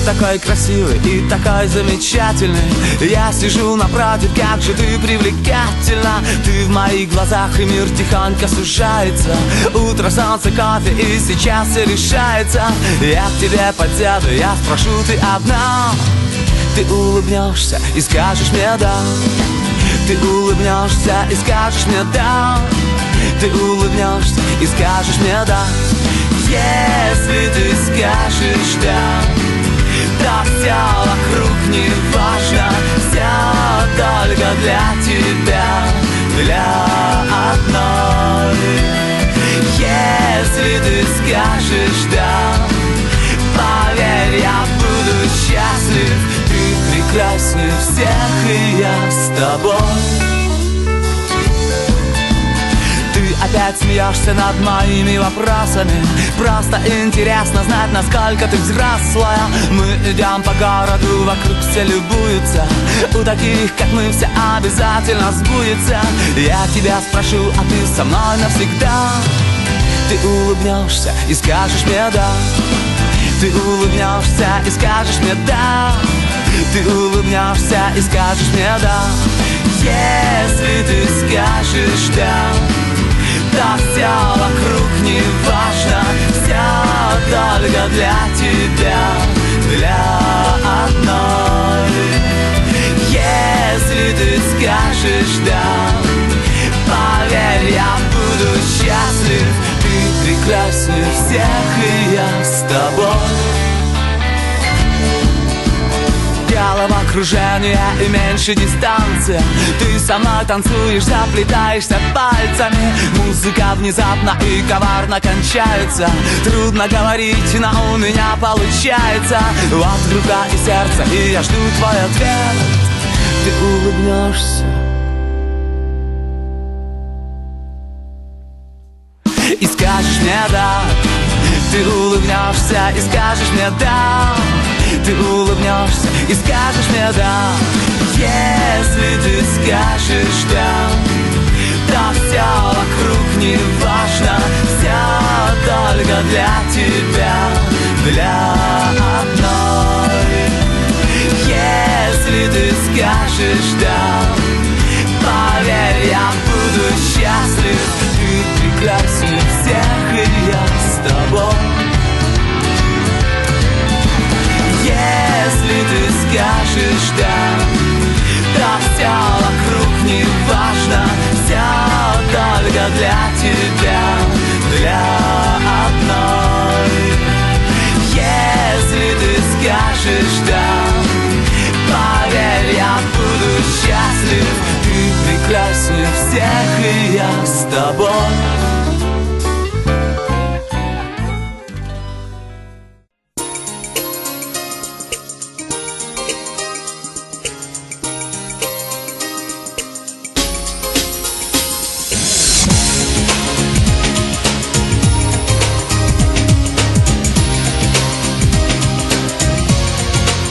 такой красивый и такой замечательный. Я сижу напротив, как же ты привлекательна. Ты в моих глазах, и мир тихонько сужается. Утро, солнце, кофе, и сейчас все решается. Я к тебе подсяду, я спрошу, ты одна. Ты улыбнешься и скажешь мне да. Ты улыбнешься и скажешь мне да. Ты улыбнешься и скажешь мне да. Если ты скажешь да, то все вокруг не важно. Все только для тебя, для одной. Если ты скажешь да, поверь, я буду счастлив. Ты прекраснее всех, и я с тобой. Ты опять смеешься над моими вопросами. Просто интересно знать, насколько ты взрослая. Мы идем по городу, вокруг все любуются. У таких, как мы, все обязательно сбудется. Я тебя спрошу, а ты со мной навсегда. Ты улыбнешься и скажешь мне да. Ты улыбнешься и скажешь мне да. Ты улыбнешься и скажешь мне да. Если ты скажешь да, то все вокруг не важно. Все только для тебя, для одной. Если ты скажешь да, поверь, я буду счастлив. Ты прекраснее всех, и я с тобой. Головокружение и меньше дистанция. Ты со мной танцуешь, заплетаешься пальцами. Музыка внезапно и коварно кончается. Трудно говорить, но у меня получается. Вот рука и сердце, и я жду твой ответ. Ты улыбнешься и скажешь мне да. Ты улыбнешься и скажешь мне да. Ты улыбнешься и скажешь мне да. Если ты скажешь да, то все вокруг не важно. Все только для тебя, для одной. Если ты скажешь да, поверь, я буду счастлив. Ты прекраснее всех, и я с тобой. Если ты скажешь да, то все вокруг не важно. Все только для тебя, для одной. Если ты скажешь да, поверь, я буду счастлив. Ты прекраснее всех, и я с тобой.